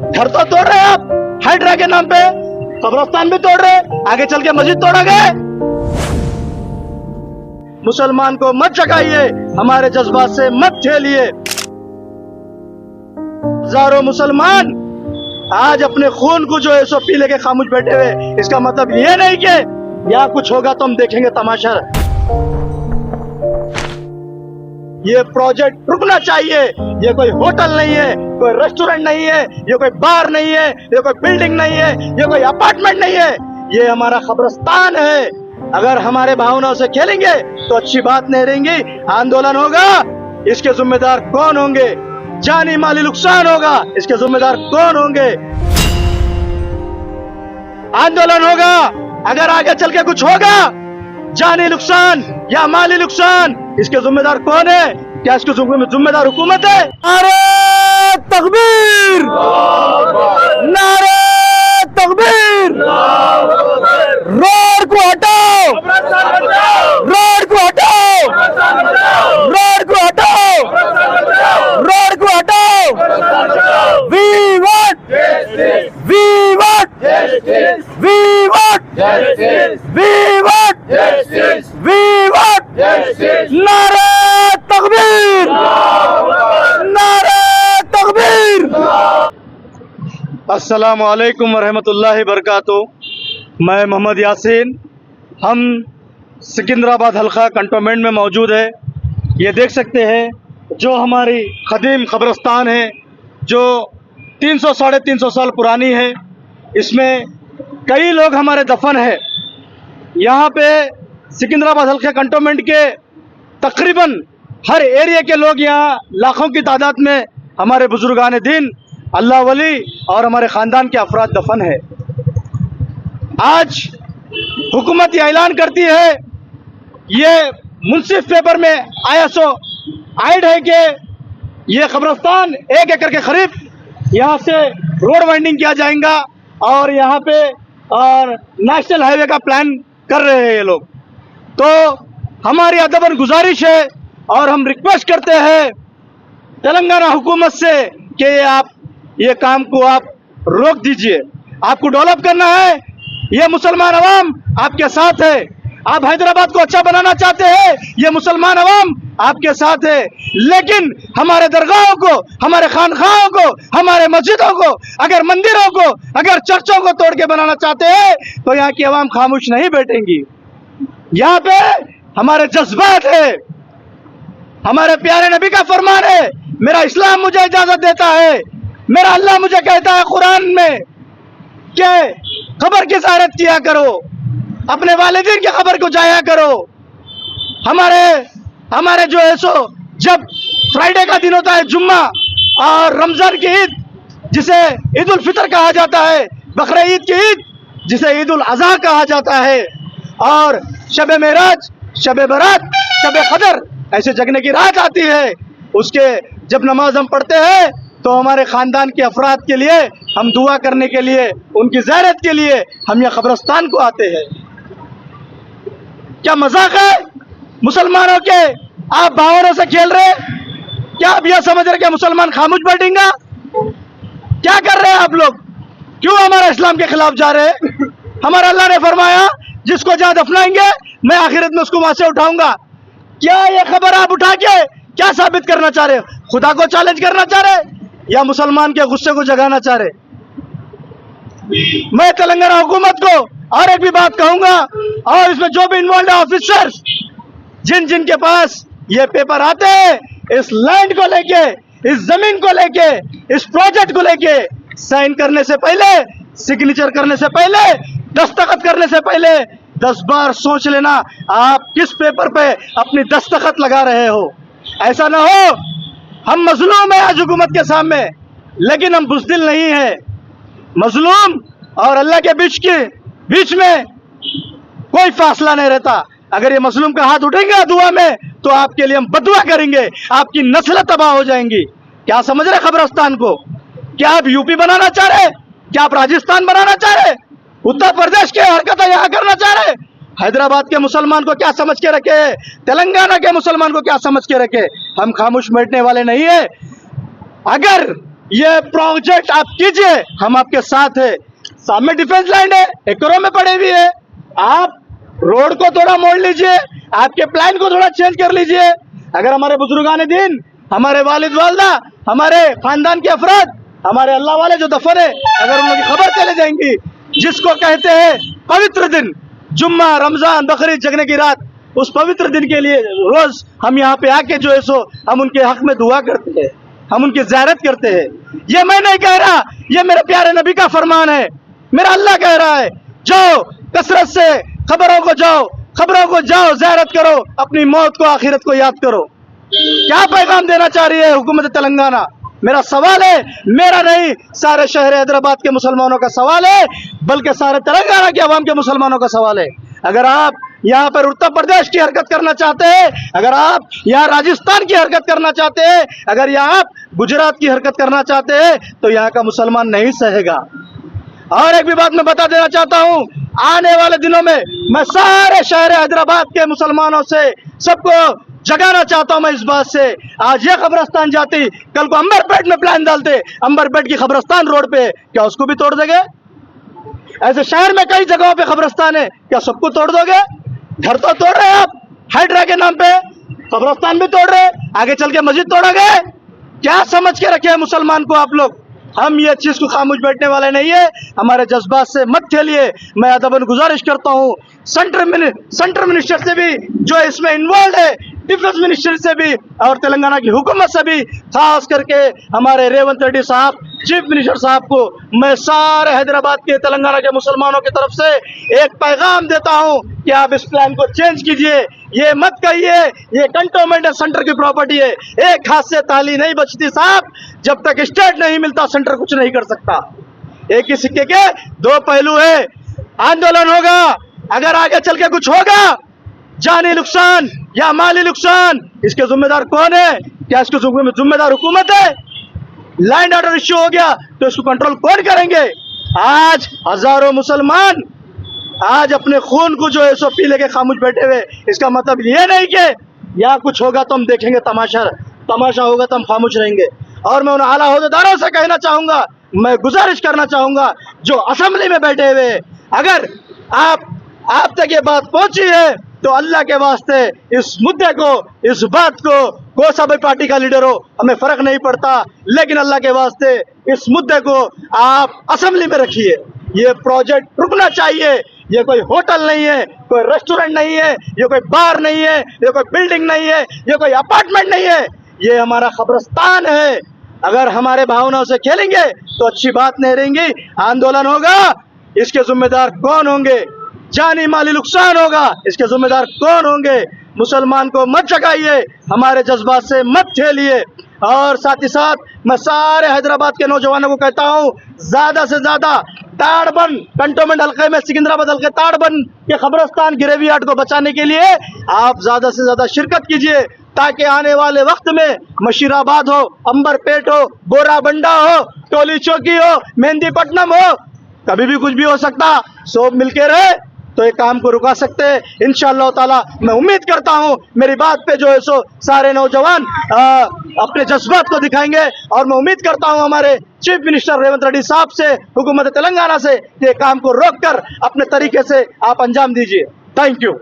घर तो तोड़ रहे हैं आप हाइड्रा के नाम पे, कब्रिस्तान भी तोड़ रहे हैं, आगे चल के मस्जिद तोड़ा गया। मुसलमान को मत जगाइए, हमारे जज्बात से मत झेलिए। हजारों मुसलमान आज अपने खून को जो है सो पी लेके खामोश बैठे हुए, इसका मतलब ये नहीं कि यहाँ कुछ होगा तो हम देखेंगे तमाशा। ये प्रोजेक्ट रुकना चाहिए। ये कोई होटल नहीं है, कोई रेस्टोरेंट नहीं है, ये कोई बार नहीं है, ये कोई बिल्डिंग नहीं है, ये कोई अपार्टमेंट नहीं है, ये हमारा कब्रिस्तान है। अगर हमारे भावनाओं से खेलेंगे तो अच्छी बात नहीं रहेंगी। आंदोलन होगा, इसके जिम्मेदार कौन होंगे? जानी माली नुकसान होगा, इसके जिम्मेदार कौन होंगे? आंदोलन होगा, अगर आगे चल के कुछ होगा, जानी नुकसान या माली नुकसान, इसके जिम्मेदार कौन है? क्या इसके जिम्मेदार हुकूमत है? नारे तकबीर, नारे तकबीर, रोड को हटाओ, रोड को हटाओ, रोड को हटाओ, रोड को हटाओ। We want, we want, we want, we want, we want. नारे तकबीर, नारे तकबीर। अस्सलामु अलैकुम वरहमतुल्लाहि वबरकातुहू। मैं मोहम्मद यासीन, हम सिकंदराबाद हल्का कंटोनमेंट में मौजूद है। ये देख सकते हैं जो हमारी क़दीम कब्रिस्तान है, जो 300 साढ़े 300 साल पुरानी है। इसमें कई लोग हमारे दफन है। यहाँ पे सिकंदराबाद हल्के कंटोनमेंट के तकरीबन हर एरिया के लोग यहाँ लाखों की तादाद में हमारे बुजुर्गान दीन, अल्लाह वली और हमारे ख़ानदान के अफराद दफन है। आज हुकूमत ये ऐलान करती है, ये मुंसिफ पेपर में आया सो ऐड है कि ये कब्रिस्तान 1 एकड़ के करीब यहाँ से रोड वाइंडिंग किया जाएगा और यहाँ पे और नेशनल हाईवे का प्लान कर रहे हैं ये लोग। तो हमारी अदबन गुजारिश है और हम रिक्वेस्ट करते हैं तेलंगाना हुकूमत से कि आप ये काम को आप रोक दीजिए। आपको डेवलप करना है, ये मुसलमान अवाम आपके साथ है। आप हैदराबाद को अच्छा बनाना चाहते हैं, ये मुसलमान अवाम आपके साथ है। लेकिन हमारे दरगाहों को, हमारे खानखाहों को, हमारे मस्जिदों को, अगर मंदिरों को, अगर चर्चों को तोड़ के बनाना चाहते हैं तो यहाँ की अवाम खामोश नहीं बैठेंगी। यहाँ पे हमारे जज्बात है, हमारे प्यारे नबी का फरमान है, मेरा इस्लाम मुझे इजाजत देता है, मेरा अल्लाह मुझे कहता है कुरान में कि खबर की ज़ियारत किया करो, अपने वालिदैन की खबर को जाया करो। हमारे जो है सो जब फ्राइडे का दिन होता है जुम्मा, और रमजान की ईद जिसे ईद उल फितर कहा जाता है, बकरा ईद की ईद जिसे ईद उल अज़हा कहा जाता है, और शब मेराज, शब बरात, शब कदर ऐसे जगने की रात आती है, उसके जब नमाज हम पढ़ते हैं तो हमारे ख़ानदान के अफराद के लिए हम दुआ करने के लिए, उनकी ज़ियारत के लिए हम यह कब्रिस्तान को आते हैं। क्या मजाक है मुसलमानों के? आप भावनाओं से खेल रहे? क्या आप यह समझ रहे कि मुसलमान खामोश बैठेंगे? क्या कर रहे हैं आप लोग? क्यों हमारे इस्लाम के खिलाफ जा रहे हैं? हमारा अल्लाह ने फरमाया जिसको जहाँ दफनाएंगे मैं आखिरत में उसको वहां से उठाऊंगा। क्या ये खबर आप उठा के क्या साबित करना चाह रहे हो? खुदा को चैलेंज करना चाह रहे या मुसलमान के गुस्से को जगाना चाह रहे? मैं तेलंगाना हुकूमत को और एक भी बात कहूंगा, और इसमें जो भी इन्वॉल्व है ऑफिसर्स, जिन जिन के पास ये पेपर आते हैं, इस लैंड को लेके, इस जमीन को लेके, इस प्रोजेक्ट को लेके साइन करने से पहले, सिग्नेचर करने से पहले, दस्तखत करने से पहले 10 बार सोच लेना आप किस पेपर पे अपनी दस्तखत लगा रहे हो। ऐसा ना हो हम मजलूम है आज हुकूमत के सामने, लेकिन हम बुज़दिल नहीं है। मजलूम और अल्लाह के बीच में कोई फासला नहीं रहता। अगर ये मजलूम का हाथ उठेगा दुआ में तो आपके लिए हम बदुआ करेंगे, आपकी नस्ल तबाह हो जाएंगी। क्या समझ रहे कब्रिस्तान को? क्या आप यूपी बनाना चाह रहे? क्या आप राजस्थान बनाना चाह रहे? उत्तर प्रदेश की हरकतें यहाँ करना चाह रहे? हैदराबाद के मुसलमान को क्या समझ के रखे? तेलंगाना के मुसलमान को क्या समझ के रखे? हम खामोश बैठने वाले नहीं है। अगर ये प्रोजेक्ट आप कीजिए, हम आपके साथ है। सामने डिफेंस लाइन है, एकड़ों में पड़ी हुई है। आप रोड को थोड़ा मोड़ लीजिए, आपके प्लान को थोड़ा चेंज कर लीजिए। अगर हमारे बुजुर्गान दिन, हमारे वालिद वालदा, हमारे खानदान के अफराद, हमारे अल्लाह वाले जो दफन है, अगर उन लोगों की खबर चले जाएंगी, जिसको कहते हैं पवित्र दिन, जुम्मा, रमजान, बकरीद, जगने की रात, उस पवित्र दिन के लिए रोज हम यहाँ पे आके जो है सो हम उनके हक में दुआ करते हैं, हम उनकी ज़ियारत करते हैं। ये मैं नहीं कह रहा, ये मेरे प्यारे नबी का फरमान है, मेरा अल्लाह कह रहा है। जाओ कसरत से खबरों को जाओ, ज़ियारत करो, अपनी मौत को, आखिरत को याद करो। क्या पैगाम देना चाह रही है हुकूमत तेलंगाना? मेरा सवाल है, मेरा नहीं, सारे शहर हैदराबाद के मुसलमानों का सवाल है, बल्कि सारे तेलंगाना के अवाम के मुसलमानों का सवाल है। अगर आप यहाँ पर उत्तर प्रदेश की हरकत करना चाहते हैं, अगर आप यहाँ राजस्थान की हरकत करना चाहते हैं, अगर यहाँ आप गुजरात की हरकत करना चाहते हैं, तो यहाँ का मुसलमान नहीं सहेगा। और एक भी बात मैं बता देना चाहता हूँ, आने वाले दिनों में मैं सारे शहर हैदराबाद के मुसलमानों से सबको जगाना चाहता हूं मैं इस बात से। आज ये कब्रस्तान जाती, कल को अंबरपेट में प्लान डालते, अंबरपेट की कब्रस्तान रोड पे, क्या उसको भी तोड़ देंगे? ऐसे शहर में कई जगहों पे कब्रस्तान है, क्या सबको तोड़ दोगे? घर तो तोड़ रहे हैं आप हाइड्रा के नाम पे, कब्रस्तान भी तोड़ रहे, आगे चल के मस्जिद तोड़ोगे? क्या समझ के रखे हैं मुसलमान को आप लोग? हम ये चीज को खामोश बैठने वाले नहीं है, हमारे जज्बात से मत खेलिए। मैं अदबन गुजारिश करता हूँ सेंटर मिनिस्टर से भी जो इसमें इन्वॉल्व है, डिफेंस मिनिस्टर से भी और तेलंगाना की हुकूमत से भी, खास करके हमारे रेवंत रेड्डी साहब, चीफ मिनिस्टर साहब को मैं सारे हैदराबाद के, तेलंगाना के मुसलमानों की तरफ से एक पैगाम देता हूं कि आप इस प्लान को चेंज कीजिए। ये मत कहिए ये कंटोनमेंट सेंटर की प्रॉपर्टी है। एक हाथ से ताली नहीं बचती साहब, जब तक स्टेट नहीं मिलता सेंटर कुछ नहीं कर सकता। एक ही सिक्के के दो पहलू है। आंदोलन होगा, अगर आगे चल के कुछ होगा, जानी नुकसान या माली नुकसान, इसके जिम्मेदार कौन है? क्या इसके जिम्मेदार हुकूमत है? लैंड ऑर्डर इश्यू हो गया तो इसको कंट्रोल कौन करेंगे? आज हजारों मुसलमान आज अपने खून को जो है सो पी लेके खामोश बैठे हुए। इसका मतलब ये नहीं कि यहाँ कुछ होगा तो हम देखेंगे तमाशा होगा तो हम खामोश रहेंगे। और मैं उन आला ओहदेदारों से कहना चाहूंगा, मैं गुजारिश करना चाहूंगा जो असेंबली में बैठे हुए, अगर आप तक ये बात पहुंची है तो अल्लाह के वास्ते इस मुद्दे को, इस बात को, कोई सा भी पार्टी का लीडर हो, हमें फर्क नहीं पड़ता, लेकिन अल्लाह के वास्ते इस मुद्दे को आप असेंबली में रखिए। ये प्रोजेक्ट रुकना चाहिए। ये कोई होटल नहीं है, कोई रेस्टोरेंट नहीं है, ये कोई बार नहीं है, ये कोई बिल्डिंग नहीं है, ये कोई अपार्टमेंट नहीं है, ये हमारा कब्रिस्तान है। अगर हमारे भावनाओं से खेलेंगे तो अच्छी बात नहीं रहेंगी। आंदोलन होगा, इसके जिम्मेदार कौन होंगे? जानी माली नुकसान होगा, इसके जिम्मेदार कौन होंगे? मुसलमान को मत जगाइए, हमारे जज्बात से मत खेलिए। और साथ ही साथ मैं सारे हैदराबाद के नौजवानों को कहता हूँ, ज्यादा से ज्यादा ताड़बन कंटोनमेंट हल्के में, सिकंदराबाद हल्के ताड़बन के कब्रिस्तान गिरेवियाट को बचाने के लिए आप ज्यादा से ज्यादा शिरकत कीजिए, ताकि आने वाले वक्त में मशीराबाद हो, अंबरपेट हो, बोराबंडा हो, टोली चौकी हो, मेहंदीपट्टनम हो, कभी भी कुछ भी हो सकता। सब मिलके रहे तो एक काम को रुका सकते हैं इंशाअल्लाह ताला। मैं उम्मीद करता हूं मेरी बात पे जो है सो सारे नौजवान अपने जज्बात को दिखाएंगे, और मैं उम्मीद करता हूं हमारे चीफ मिनिस्टर रेवंत रेड्डी साहब से, हुकूमत तेलंगाना से, ये काम को रोककर अपने तरीके से आप अंजाम दीजिए। Thank you.